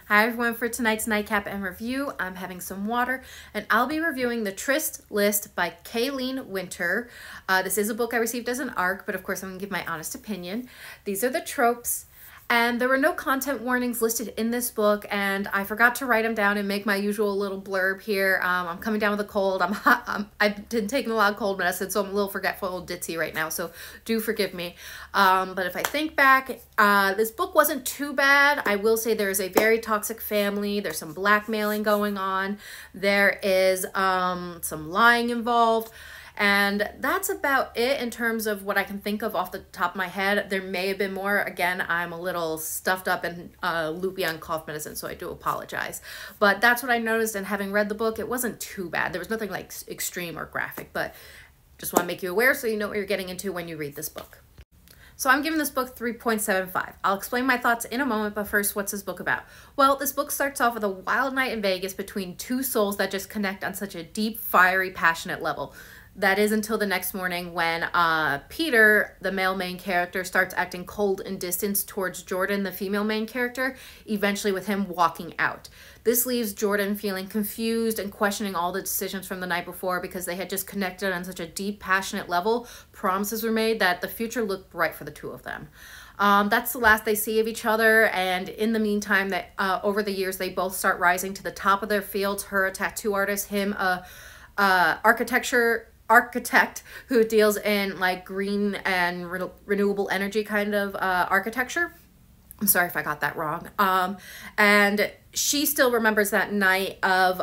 Hi everyone, for tonight's nightcap and review, I'm having some water and I'll be reviewing the Tryst List by Kaylene Winter. This is a book I received as an ARC, but of course I'm going to give my honest opinion. These are the tropes, and there were no content warnings listed in this book, and I forgot to write them down and make my usual little blurb here. I'm coming down with a cold. I've been taking a lot of cold medicine, so I'm a little forgetful, ditzy right now, so do forgive me. But if I think back, this book wasn't too bad. I will say there is a very toxic family. There's some blackmailing going on. There is some lying involved. And that's about it in terms of what I can think of off the top of my head. There may have been more. Again, I'm a little stuffed up and loopy on cough medicine, so I do apologize. But that's what I noticed, and having read the book, it wasn't too bad. There was nothing like extreme or graphic, but just want to make you aware so you know what you're getting into when you read this book. So I'm giving this book 3.75. I'll explain my thoughts in a moment, but first, what's this book about? Well, this book starts off with a wild night in Vegas between two souls that just connect on such a deep, fiery, passionate level. That is until the next morning when Peter, the male main character, starts acting cold and distant towards Jordan, the female main character, eventually with him walking out. This leaves Jordan feeling confused and questioning all the decisions from the night before because they had just connected on such a deep, passionate level. Promises were made that the future looked bright for the two of them. That's the last they see of each other, and in the meantime, that over the years, they both start rising to the top of their fields. Her, a tattoo artist, him, a architect who deals in like green and renewable energy kind of architecture. I'm sorry if I got that wrong. And she still remembers that night of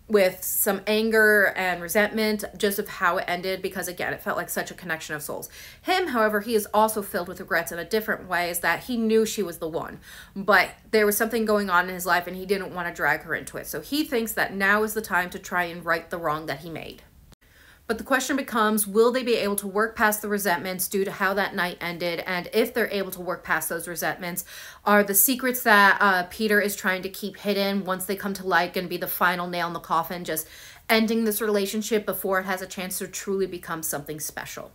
with some anger and resentment just of how it ended, because again, it felt like such a connection of souls. Him, however, he is also filled with regrets in a different way, is that he knew she was the one, but there was something going on in his life and he didn't want to drag her into it. So he thinks that now is the time to try and right the wrong that he made. But the question becomes, will they be able to work past the resentments due to how that night ended? And if they're able to work past those resentments, are the secrets that Peter is trying to keep hidden, once they come to light, going to be the final nail in the coffin, just ending this relationship before it has a chance to truly become something special?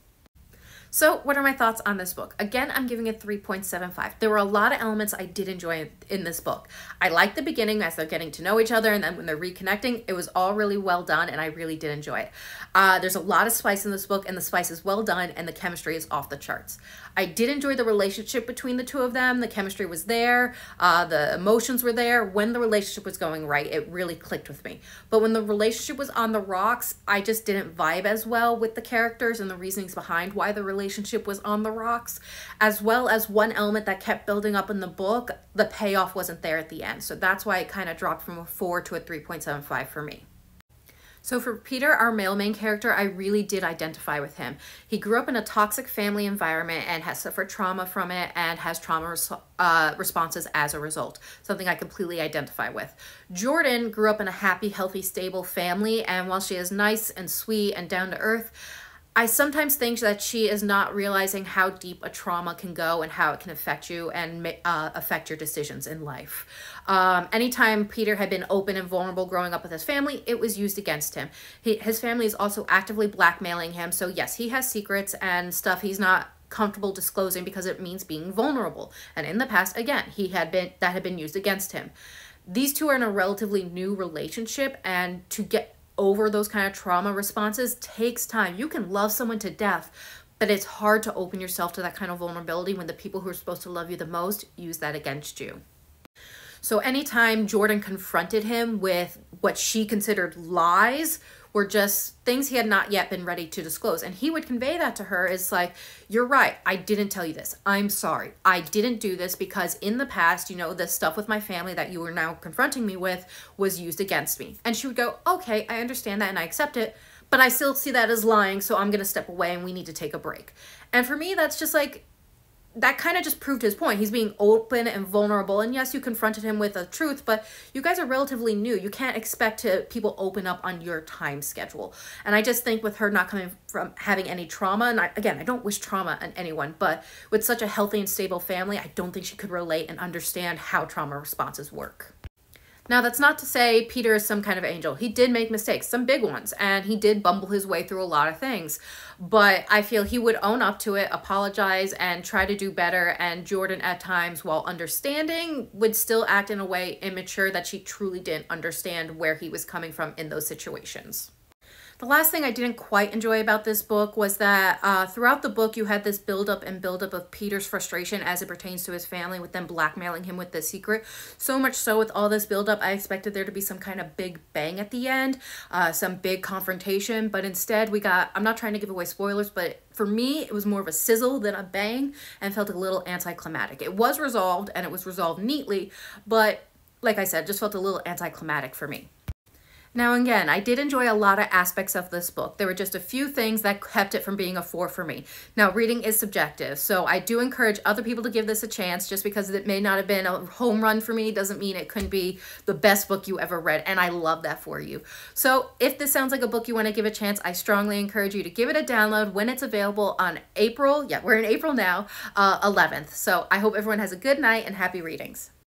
So what are my thoughts on this book? Again, I'm giving it 3.75. There were a lot of elements I did enjoy in this book. I liked the beginning as they're getting to know each other, and then when they're reconnecting, it was all really well done, and I really did enjoy it. There's a lot of spice in this book, and the spice is well done, and the chemistry is off the charts. I did enjoy the relationship between the two of them. The chemistry was there. The emotions were there. When the relationship was going right, it really clicked with me. But when the relationship was on the rocks, I just didn't vibe as well with the characters and the reasonings behind why the relationship was on the rocks, as well as one element that kept building up in the book. The payoff wasn't there at the end. So that's why it kind of dropped from a 4 to a 3.75 for me. So for Peter, our male main character, I really did identify with him. He grew up in a toxic family environment and has suffered trauma from it and has trauma responses as a result, something I completely identify with. Jordan grew up in a happy, healthy, stable family, and while she is nice and sweet and down to earth, I sometimes think that she is not realizing how deep a trauma can go and how it can affect you and affect your decisions in life. Anytime Peter had been open and vulnerable growing up with his family, it was used against him. His family is also actively blackmailing him. So yes, he has secrets and stuff he's not comfortable disclosing because it means being vulnerable. And in the past, again, that had been used against him. These two are in a relatively new relationship, and to get over those kind of trauma responses takes time. You can love someone to death, but it's hard to open yourself to that kind of vulnerability when the people who are supposed to love you the most use that against you. So anytime Jordan confronted him with what she considered lies, were just things he had not yet been ready to disclose. And he would convey that to her as like, you're right, I didn't tell you this. I'm sorry. I didn't do this because in the past, you know, the stuff with my family that you are now confronting me with was used against me. And she would go, okay, I understand that and I accept it, but I still see that as lying, so I'm going to step away and we need to take a break. And for me, that's just like, that kind of just proved his point. He's being open and vulnerable. And yes, you confronted him with a truth, but you guys are relatively new. You can't expect people open up on your time schedule. And I just think with her not coming from having any trauma, and again, I don't wish trauma on anyone, but with such a healthy and stable family, I don't think she could relate and understand how trauma responses work. Now, that's not to say Peter is some kind of angel. He did make mistakes, some big ones, and he did bumble his way through a lot of things. But I feel he would own up to it, apologize, and try to do better. And Jordan, at times, while understanding, would still act in a way immature that she truly didn't understand where he was coming from in those situations. The last thing I didn't quite enjoy about this book was that throughout the book, you had this buildup and buildup of Peter's frustration as it pertains to his family, with them blackmailing him with the secret. So much so, with all this buildup, I expected there to be some kind of big bang at the end, some big confrontation, but instead we got, I'm not trying to give away spoilers, but for me, it was more of a sizzle than a bang and felt a little anticlimactic. It was resolved, and it was resolved neatly, but like I said, just felt a little anticlimactic for me. Now, again, I did enjoy a lot of aspects of this book. There were just a few things that kept it from being a 4 for me. Now, reading is subjective, so I do encourage other people to give this a chance. Just because it may not have been a home run for me doesn't mean it couldn't be the best book you ever read, and I love that for you. So if this sounds like a book you want to give a chance, I strongly encourage you to give it a download when it's available on April, yeah, we're in April now, 11th. So I hope everyone has a good night and happy readings.